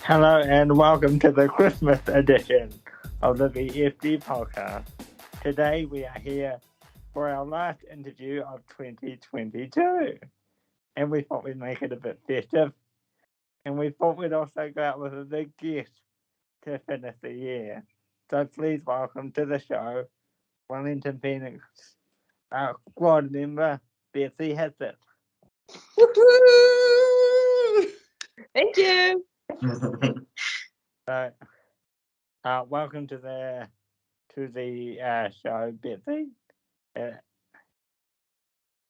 Hello and welcome to the Christmas edition of the VFD podcast. Today we are here for our last interview of 2022, and we thought we'd make it a bit festive, and we thought we'd also go out with a big guest to finish the year. So please welcome to the show Wellington Phoenix squad member Betsy Hassett. Woohoo! Thank you. So, welcome to the show, Betsy.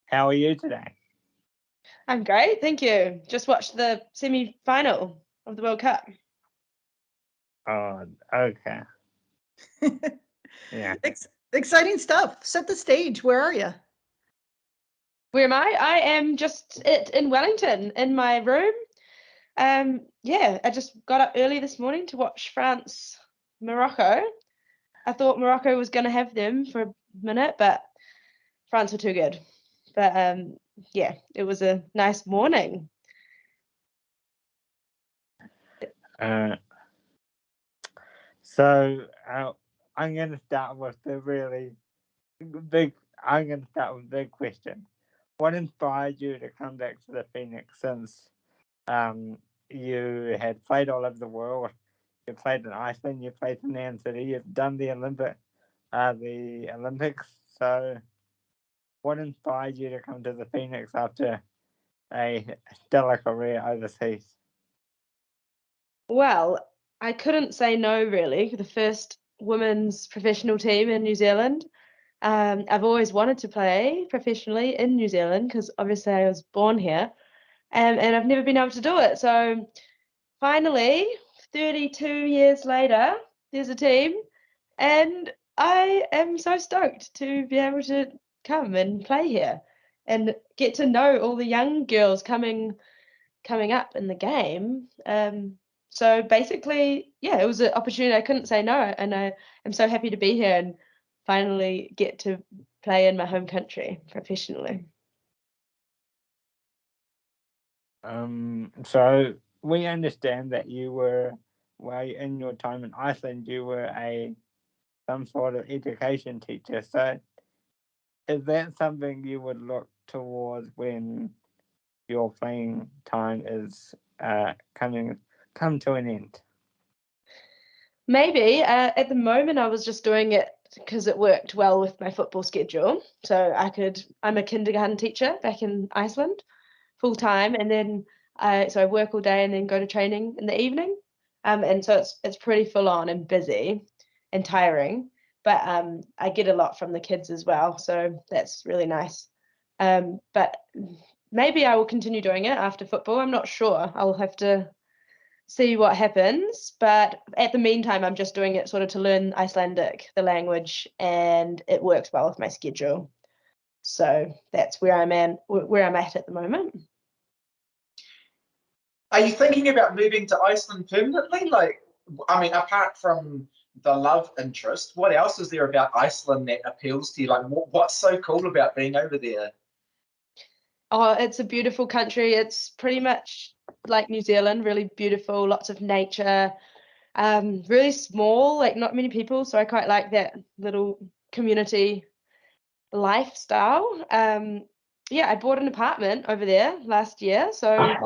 How are you today? I'm great, thank you. Just watched the semi-final of the World Cup. Oh, okay. Yeah. Exciting stuff. Set the stage. Where are you? Where am I? I am just in Wellington, in my room. I just got up early this morning to watch France, Morocco. I thought Morocco was going to have them for a minute, but France were too good. But it was a nice morning. So I'm going to start with the really big. I'm going to start with the big question. What inspired you to come back to the Phoenix since you had played all over the world? You played in Iceland. You played in Nan City. You've done the Olympics. So, what inspired you to come to the Phoenix after a stellar career overseas? Well, I couldn't say no, really. The first women's professional team in New Zealand. I've always wanted to play professionally in New Zealand because obviously I was born here, and I've never been able to do it. So finally, 32 years later, there's a team, and I am so stoked to be able to come and play here and get to know all the young girls coming up in the game. So basically, yeah, it was an opportunity. I couldn't say no, and I am so happy to be here and finally get to play in my home country professionally. So we understand that you were, in your time in Iceland, you were some sort of education teacher. So is that something you would look towards when your playing time is come to an end? Maybe at the moment I was just doing it because it worked well with my football schedule. So I'm a kindergarten teacher back in Iceland full time, and then I work all day and then go to training in the evening. And so it's pretty full on and busy and tiring, but I get a lot from the kids as well, so that's really nice. But maybe I will continue doing it after football. I'm not sure. I'll have to see what happens. But at the meantime, I'm just doing it sort of to learn Icelandic, the language, and it works well with my schedule. So that's where I'm at the moment. Are you thinking about moving to Iceland permanently? Apart from the love interest, what else is there about Iceland that appeals to you? Like, what's so cool about being over there? Oh, it's a beautiful country. It's pretty much like New Zealand, really beautiful, lots of nature, really small, like not many people. So I quite like that little community lifestyle. I bought an apartment over there last year. So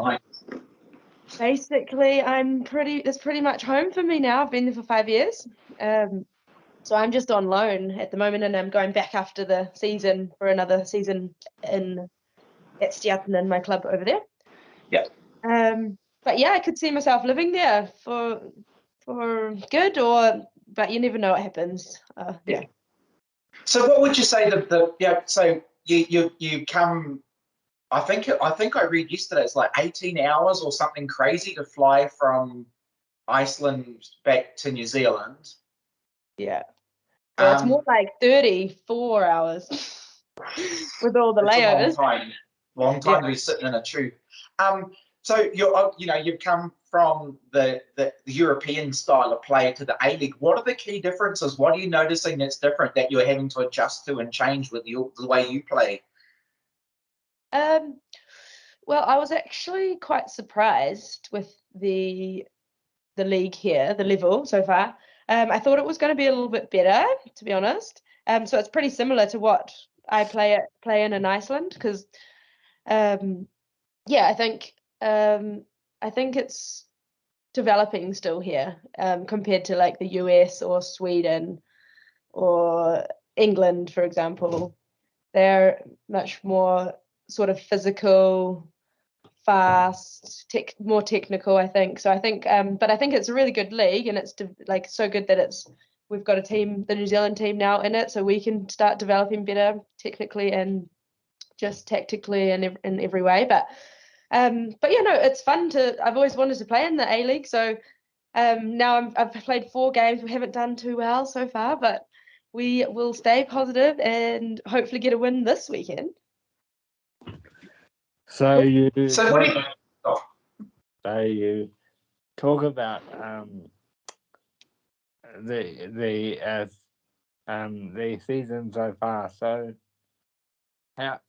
basically it's pretty much home for me now. I've been there for 5 years. So I'm just on loan at the moment, and I'm going back after the season for another season at Stjarnan, my club over there. Yeah. But yeah, I could see myself living there for good, but you never know what happens. Yeah. So what would you say so you come, I think I read yesterday it's like 18 hours or something crazy to fly from Iceland back to New Zealand. Yeah. Well, it's more like 34 hours with all the layovers. It's a long time to be sitting in a tube. So you've come from the European style of play to the A-League. What are the key differences? What are you noticing that's different that you're having to adjust to and change with the way you play? Well, I was actually quite surprised with the the league here, the level so far. I thought it was going to be a little bit better, to be honest. So it's pretty similar to what I play in Iceland, because yeah, I think it's developing still here, compared to like the US or Sweden or England, for example. They're much more sort of physical, fast, more technical, I think. So I think, but I think it's a really good league, and it's like so good that we've got a team, the New Zealand team now in it, so we can start developing better technically and just tactically and in every way. But yeah, no, it's fun I've always wanted to play in the A League, so now I've played 4 games. We haven't done too well so far, but we will stay positive and hopefully get a win this weekend. So you So what do you? Oh, so you talk about the season so far. So how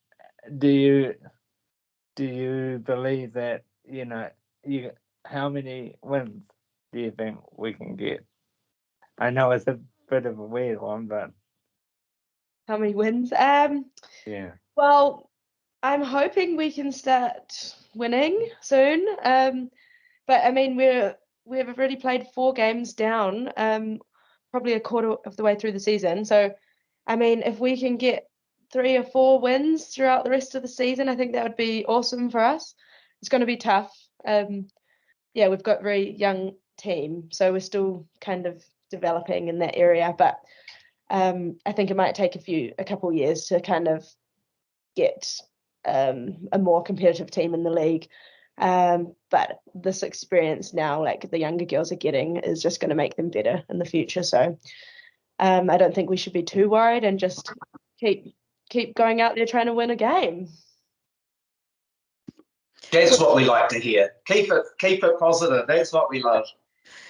do you believe that, how many wins do you think we can get? I know it's a bit of a weird one, but How many wins? yeah. Well, I'm hoping we can start winning soon. But I mean, we've already played 4 games down, probably a quarter of the way through the season. So, I mean, if we can get 3 or 4 wins throughout the rest of the season, I think that would be awesome for us. It's going to be tough. Yeah, we've got a very young team, so we're still kind of developing in that area. But I think it might take a couple years to kind of get a more competitive team in the league. But this experience now, like the younger girls are getting, is just going to make them better in the future. So I don't think we should be too worried, and just keep going out there trying to win a game. that's what we like to hear. Keep it positive. That's what we love.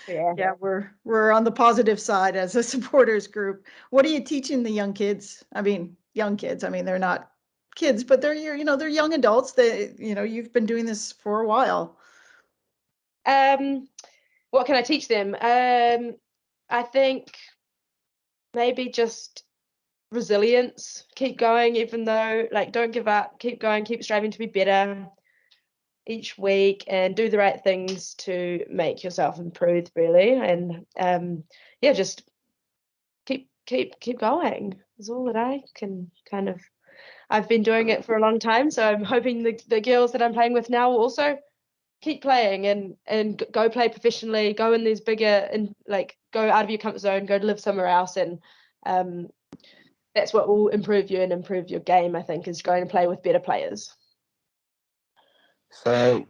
Yeah, we're on the positive side as a supporters group. What are you teaching the young kids? I mean, they're not kids, but they're young adults. You've been doing this for a while. What can I teach them? I think maybe just resilience. Keep going, even though, like, don't give up. Keep going. Keep striving to be better each week, and do the right things to make yourself improve, really. And yeah, just keep going is all that I can kind of. I've been doing it for a long time, so I'm hoping the girls that I'm playing with now will also keep playing and go play professionally, go in these bigger, and like go out of your comfort zone, go to live somewhere else. And that's what will improve you and improve your game, I think, is going to play with better players. So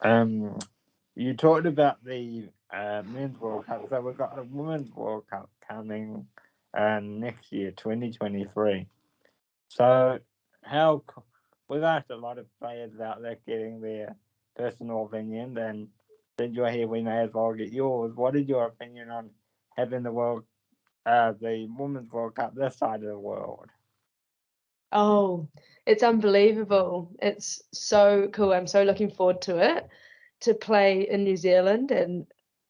you talked about the men's World Cup. So we've got a women's World Cup coming next year, 2023. So we've asked a lot of players about that, getting their personal opinion, and since you're here, we may as well get yours. What is your opinion on having the Women's World Cup this side of the world? Oh, it's unbelievable. It's so cool. I'm so looking forward to it, to play in New Zealand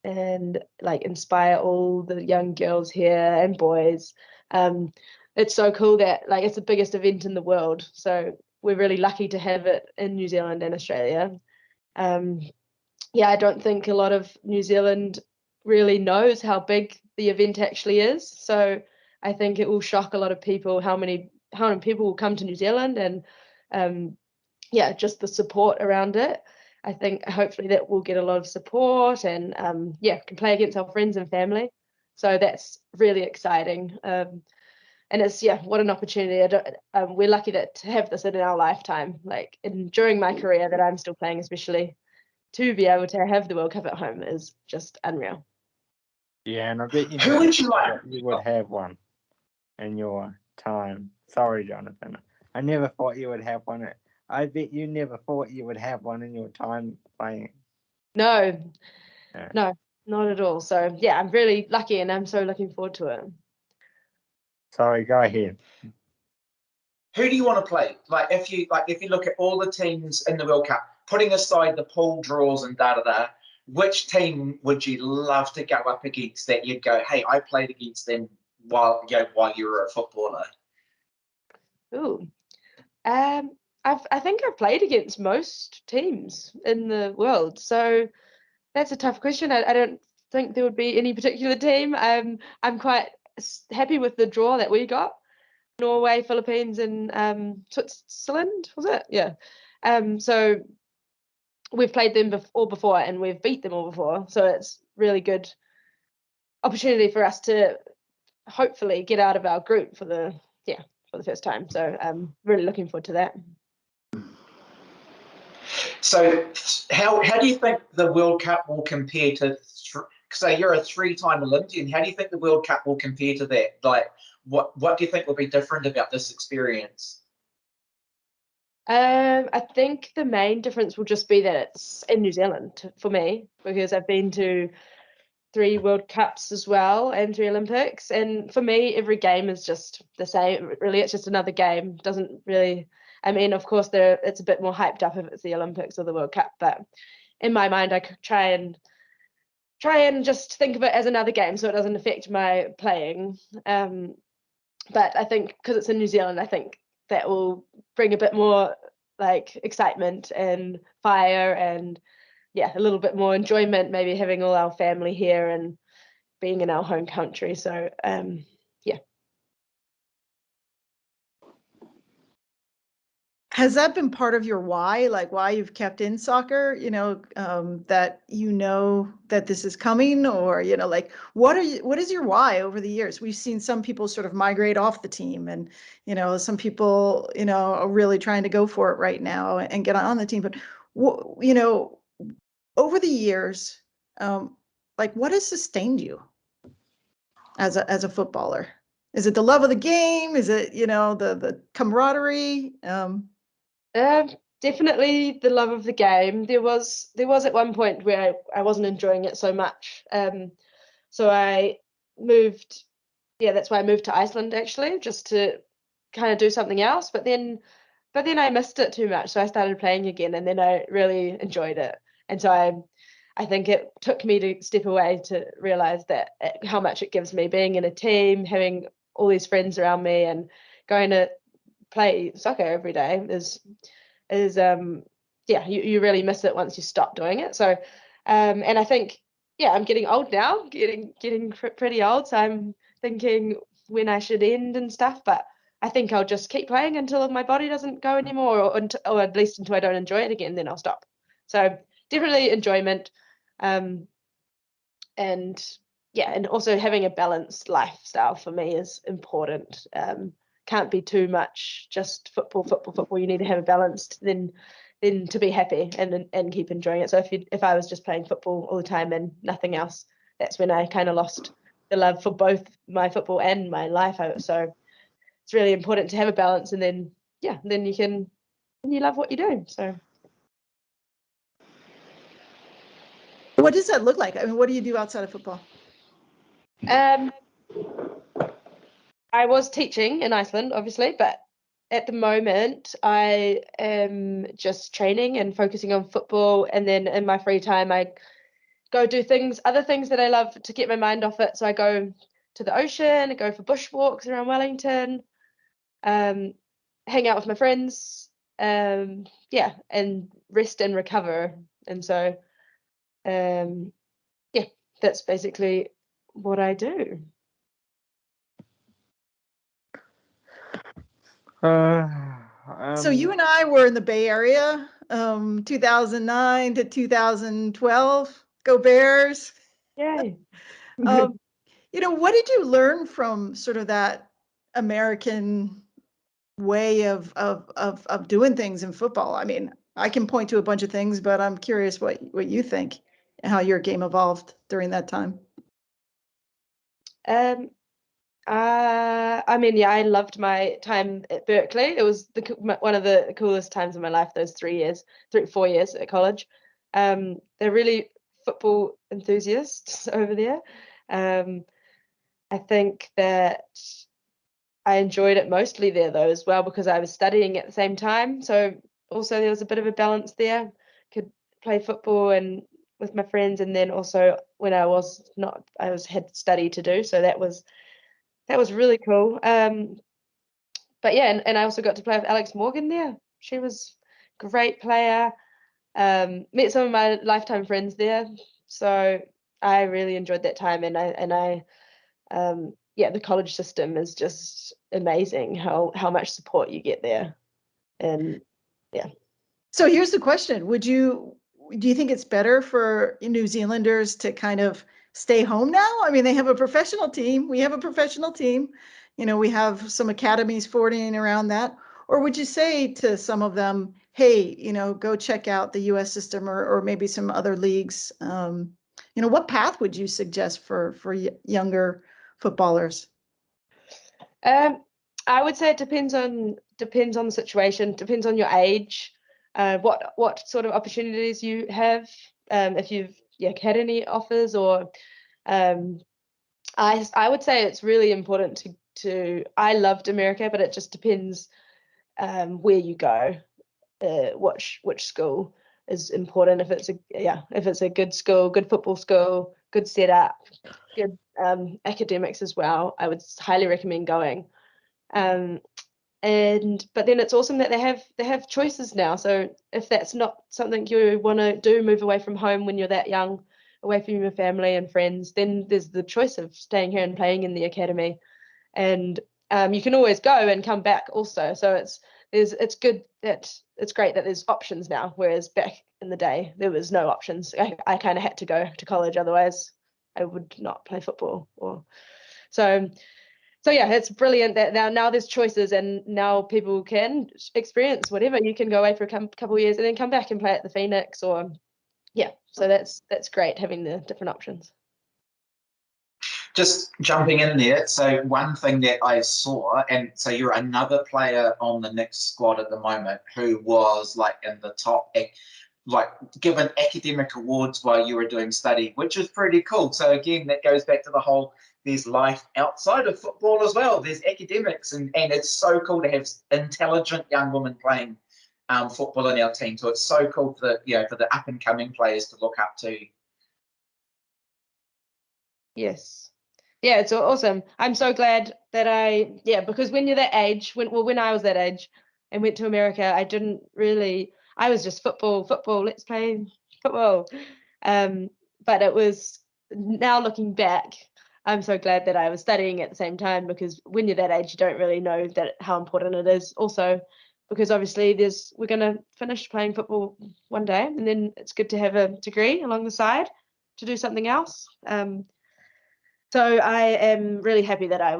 and like inspire all the young girls here and boys. It's so cool that like it's the biggest event in the world. So we're really lucky to have it in New Zealand and Australia. Yeah, I don't think a lot of New Zealand really knows how big the event actually is. So I think it will shock a lot of people how many people will come to New Zealand, and yeah, just the support around it. I think hopefully that we'll get a lot of support, and yeah, can play against our friends and family. So that's really exciting. And it's, yeah, what an opportunity. We're lucky to have this in our lifetime, like during my career that I'm still playing, especially to be able to have the World Cup at home is just unreal. Yeah, and I bet you Who would you like? you would have one in your time. Sorry, Jonathan. I never thought you would have one. I bet you never thought you would have one in your time playing. No, Yeah. no, not at all. So yeah, I'm really lucky, and I'm so looking forward to it. Sorry, go ahead. Who do you want to play? If you look at all the teams in the World Cup, putting aside the pool draws and which team would you love to go up against that you'd go, hey, I played against them while you were a footballer? Ooh. I think I've played against most teams in the world, so that's a tough question. I don't think there would be any particular team. I'm quite happy with the draw that we got. Norway, Philippines, and Switzerland, was it? Yeah. So we've played them all before, and we've beat them all before. So it's really good opportunity for us to hopefully get out of our group for the first time. So I'm really looking forward to that. So how do you think the World Cup will compare to, say you're a 3-time Olympian, how do you think the World Cup will compare to that? Like, what do you think will be different about this experience? I think the main difference will just be that it's in New Zealand for me, because I've been to 3 World Cups as well and 3 Olympics, and for me every game is just the same. Really, it's just another game. Doesn't really, I mean, of course it's a bit more hyped up if it's the Olympics or the World Cup, but in my mind I could try and just think of it as another game so it doesn't affect my playing. But I think because it's in New Zealand, I think that will bring a bit more like excitement and fire and a little bit more enjoyment, maybe having all our family here and being in our home country. So Has that been part of your why, like why you've kept in soccer, that that this is coming, or, like what is your why over the years? We've seen some people sort of migrate off the team, and, some people, are really trying to go for it right now and get on the team. But, over the years, like what has sustained you as a footballer? Is it the love of the game? Is it, the camaraderie? Definitely the love of the game. There was at one point where I wasn't enjoying it so much. So I moved. Yeah, that's why I moved to Iceland, actually, just to kind of do something else. But then I missed it too much, so I started playing again, and then I really enjoyed it. And so I think it took me to step away to realize that how much it gives me being in a team, having all these friends around me, and going to play soccer every day is you really miss it once you stop doing it. So and I think I'm getting old now, getting pretty old, so I'm thinking when I should end and stuff, but I think I'll just keep playing until my body doesn't go anymore, or at least until I don't enjoy it again, then I'll stop. So definitely enjoyment, and and also having a balanced lifestyle for me is important. Can't be too much just football. You need to have a balanced then to be happy and keep enjoying it. So if I was just playing football all the time and nothing else, that's when I kind of lost the love for both my football and my life. So it's really important to have a balance, and then you love what you do. So what does that look like? I mean, what do you do outside of football? I was teaching in Iceland, obviously, but at the moment I am just training and focusing on football, and then in my free time I go do other things that I love to get my mind off it. So I go to the ocean, I go for bushwalks around Wellington, hang out with my friends, and rest and recover. And so that's basically what I do. So you and I were in the Bay Area, 2009 to 2012. Go Bears! Yay! What did you learn from sort of that American way of doing things in football? I mean, I can point to a bunch of things, but I'm curious what you think and how your game evolved during that time. I mean, I loved my time at Berkeley. It was one of the coolest times of my life, those 4 years at college. They're really football enthusiasts over there. I think that I enjoyed it mostly there, though, as well, because I was studying at the same time. So also there was a bit of a balance there. Could play football and with my friends, and then also when I was not, had study to do, so that was really cool. But yeah, and I also got to play with Alex Morgan there. She was a great player. Met some of my lifetime friends there, so I really enjoyed that time. And I yeah, the college system is just amazing. How much support you get there, and yeah. So here's the question: do you think it's better for New Zealanders to kind of stay home now? I mean, they have a professional team. We have a professional team. You know, we have some academies forwarding around that. Or would you say to some of them, hey, you know, go check out the US system or maybe some other leagues? You know, what path would you suggest for younger footballers? I would say it depends on the situation, depends on your age, what sort of opportunities you have, if you've had any offers, or I would say it's really important to I loved America, but it just depends where you go, which school is important. If it's a good school, good football school, good setup, good academics as well, I would highly recommend going. But then it's awesome that they have choices now. So if that's not something you want to do, move away from home when you're that young, away from your family and friends, then there's the choice of staying here and playing in the academy. And you can always go and come back also. So it's good that it's great that there's options now, whereas back in the day there was no options. I kind of had to go to college, otherwise I would not play football. So yeah, it's brilliant that now there's choices, and now people can experience whatever. You can go away for a couple of years and then come back and play at the Phoenix, or so that's great having the different options. Just jumping in there, so one thing that I saw, and so you're another player on the Knicks squad at the moment who was like in the top, like given academic awards while you were doing study, which is pretty cool. So again, that goes back to the whole, there's life outside of football as well. There's academics, and it's so cool to have intelligent young women playing football in our team. So it's so cool for the up and coming players to look up to. Yes. Yeah, it's awesome. I'm so glad that because when you're that age, when I was that age and went to America, I was just football, let's play football. But it was, now looking back, I'm so glad that I was studying at the same time, because when you're that age, you don't really know how important it is. Also, because obviously we're going to finish playing football one day, and then it's good to have a degree along the side to do something else. So I am really happy that I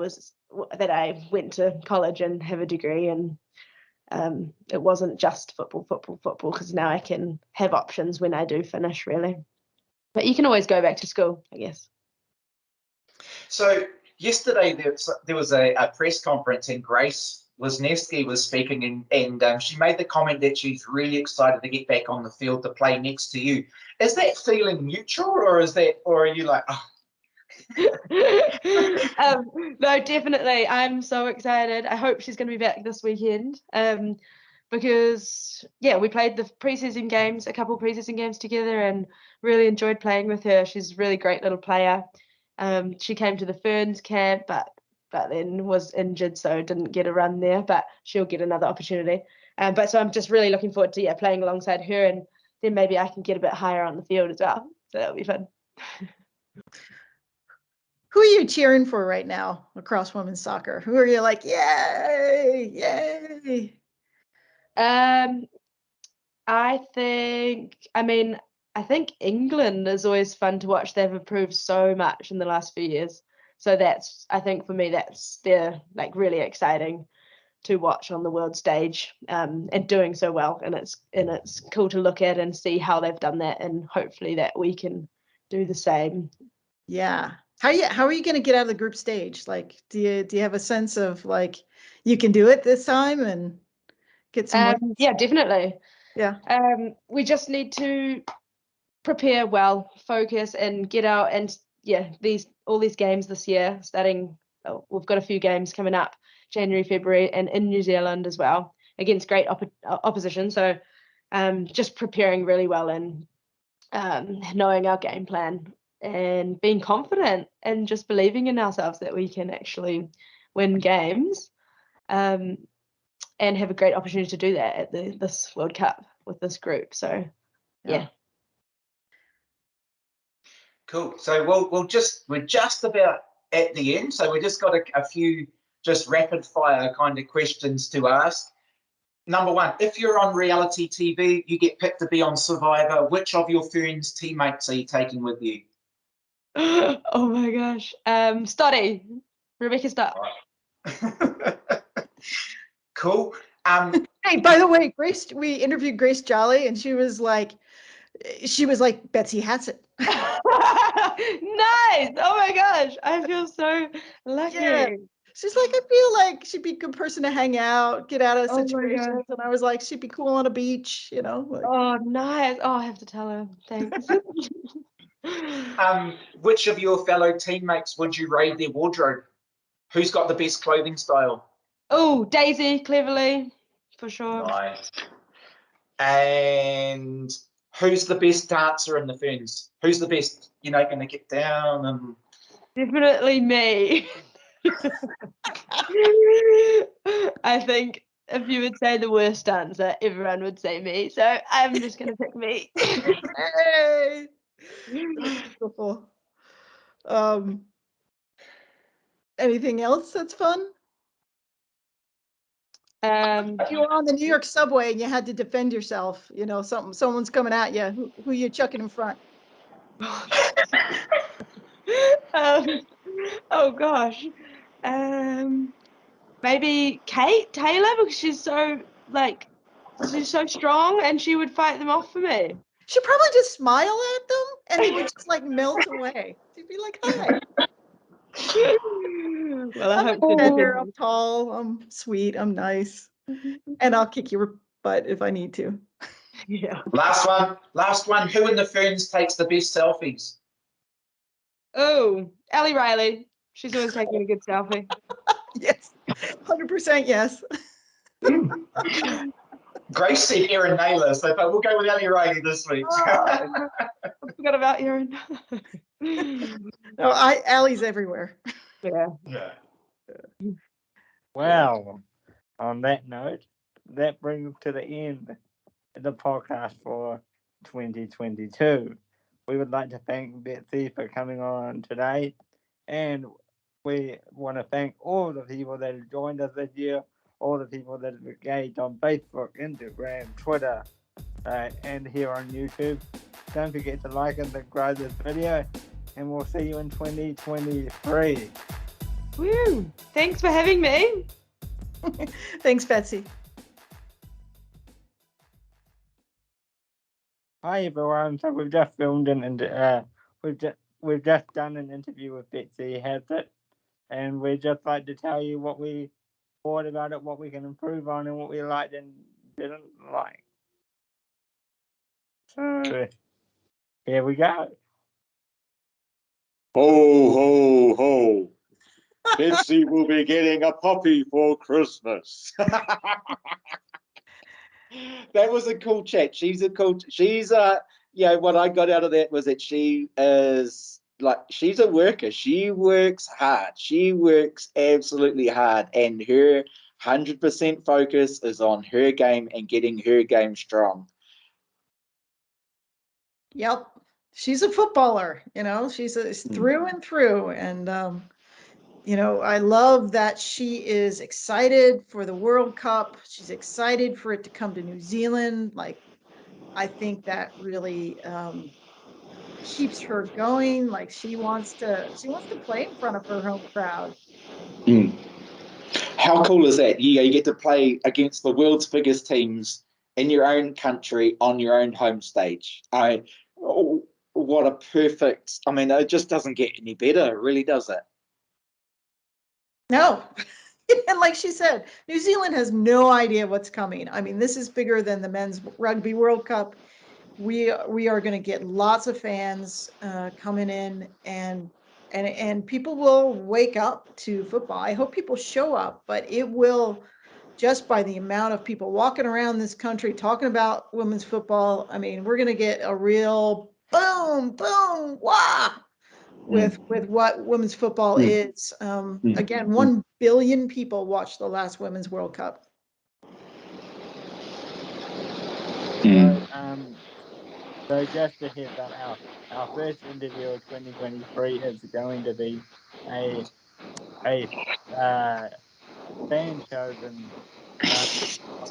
went to college and have a degree, and it wasn't just football, because now I can have options when I do finish, really. But you can always go back to school, I guess. So yesterday there was a press conference, and Grace Wisniewski was speaking, and she made the comment that she's really excited to get back on the field to play next to you. Is that feeling mutual, or are you like, oh? No, definitely. I'm so excited. I hope she's going to be back this weekend. Because we played a couple of preseason games together, and really enjoyed playing with her. She's a really great little player. She came to the Ferns camp, but then was injured, so didn't get a run there. But she'll get another opportunity. So I'm just really looking forward to playing alongside her, and then maybe I can get a bit higher on the field as well. So that'll be fun. Who are you cheering for right now across women's soccer? Who are you like, yay, yay? I think England is always fun to watch. They've improved so much in the last few years. So I think for me, they're like really exciting to watch on the world stage, and doing so well. And it's cool to look at and see how they've done that, and hopefully that we can do the same. Yeah. How are you going to get out of the group stage? Like, do you have a sense of like you can do it this time and get some wins? Yeah, definitely. Yeah. We just need to prepare well, focus, and get out. And all these games this year, we've got a few games coming up January, February, and in New Zealand as well, against great opposition. So just preparing really well, and knowing our game plan and being confident and just believing in ourselves that we can actually win games, and have a great opportunity to do that at this World Cup with this group. So, yeah. Cool. So we're just about at the end. So we just got a few just rapid fire kind of questions to ask. Number one, if you're on reality TV, you get picked to be on Survivor. Which of your Ferns teammates are you taking with you? Oh my gosh. Stoddy. Rebecca Stott. Cool. Hey, by the way, we interviewed Grace Jolly, and she was like Betsy Hassett. Nice. Oh my gosh. I feel so lucky. Yeah. She's like, I feel like she'd be a good person to hang out, get out of Oh my situations. And I was like, she'd be cool on a beach, you know. Like, Oh, nice. Oh, I have to tell her. Thanks. Which of your fellow teammates would you raid their wardrobe? Who's got the best clothing style? Oh, Daisy, Cleverly, for sure. Nice. And who's the best dancer in the Ferns? Who's the best, going to get down and... Definitely me. I think if you would say the worst dancer, everyone would say me. So I'm just going to pick me. hey, that's beautiful. Anything else that's fun? If you were on the New York subway and you had to defend yourself, someone's coming at you, who you chucking in front? Oh gosh. Maybe Kate Taylor, because she's so strong and she would fight them off for me. She'd probably just smile at them and they would just like melt away. She'd be like, hi. Well, I'm a defender, I'm tall, I'm sweet, I'm nice. And I'll kick your butt if I need to. Yeah. Last one. Who in the Ferns takes the best selfies? Oh, Ellie Riley. She's always taking a good selfie. Yes, 100% yes. Grace said Erin Naylor, but we'll go with Ellie Riley this week. I forgot about Erin. No, Allie's everywhere. Yeah. Well, on that note, that brings to the end of the podcast for 2022. We would like to thank Betsy for coming on today, and we want to thank all the people that have joined us this year, all the people that have engaged on Facebook, Instagram, Twitter, and here on YouTube. Don't forget to like and subscribe this video, and we'll see you in 2023. Woo! Thanks for having me. Thanks, Betsy. Hi everyone. So we've just filmed we've just done an interview with Betsy Hassett, and we'd just like to tell you what we thought about it, what we can improve on, and what we liked and didn't like. So here we go. Ho, ho, ho. Betsy will be getting a puppy for Christmas. That was a cool chat. What I got out of that was that she's a worker. She works hard. She works absolutely hard. And her 100% focus is on her game and getting her game strong. Yep. She's a footballer, she's through and through. And, I love that she is excited for the World Cup. She's excited for it to come to New Zealand. Like, I think that really keeps her going. Like, she wants to play in front of her home crowd. How cool is that? You get to play against the world's biggest teams in your own country on your own home stage. What a perfect, it just doesn't get any better, really, does it? No. And like she said, New Zealand has no idea what's coming. This is bigger than the Men's Rugby World Cup. We are going to get lots of fans coming in, and people will wake up to football. I hope people show up, but it will, just by the amount of people walking around this country talking about women's football. We're going to get a real boom, boom, wah, with what women's football is. Again, 1 billion people watched the last Women's World Cup. So just to heads up, our first interview of 2023 is going to be a fan chosen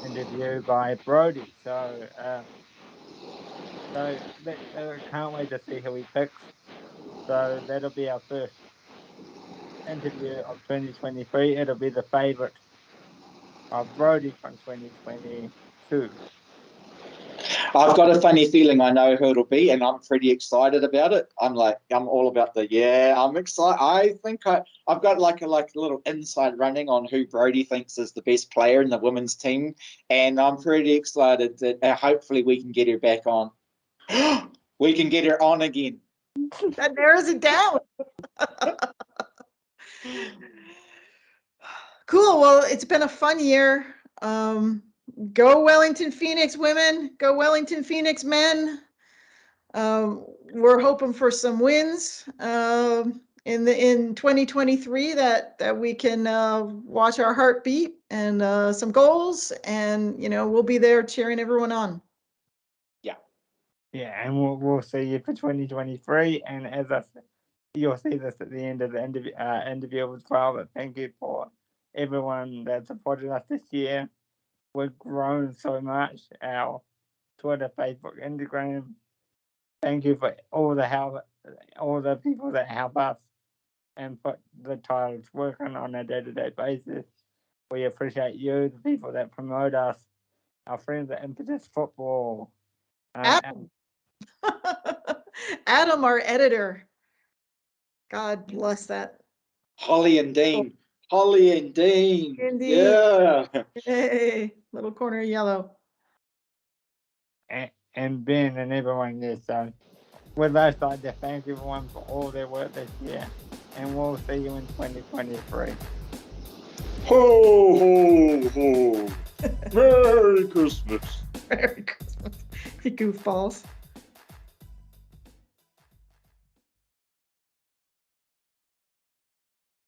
interview by Brody. So can't wait to see who he picks. So that'll be our first interview of 2023. It'll be the favourite of Brody from 2022. I've got a funny feeling I know who it'll be, and I'm pretty excited about it. I'm all about I'm excited. I think I've got like a little inside running on who Brody thinks is the best player in the women's team, and I'm pretty excited that hopefully we can get her back on. We can get her on again. That narrows it down. Cool. Well, it's been a fun year. Go Wellington Phoenix women. Go Wellington Phoenix men. We're hoping for some wins in 2023 that we can watch our heart beat and some goals, and we'll be there cheering everyone on. Yeah, and we'll see you for 2023. And as I said, you'll see this at the end of the interview as well. But thank you for everyone that supported us this year. We've grown so much. Our Twitter, Facebook, Instagram. Thank you for all the help, all the people that help us and put the titles working on a day-to-day basis. We appreciate you, the people that promote us, our friends at Impetus Football. Adam, our editor. God bless that. Holly and Dean. Indeed. Yeah. Hey, little corner of yellow. And Ben and everyone there. So we'd like to thank everyone for all their work this year. And we'll see you in 2023. Ho, ho, ho. Merry Christmas. Merry Christmas. You goofballs.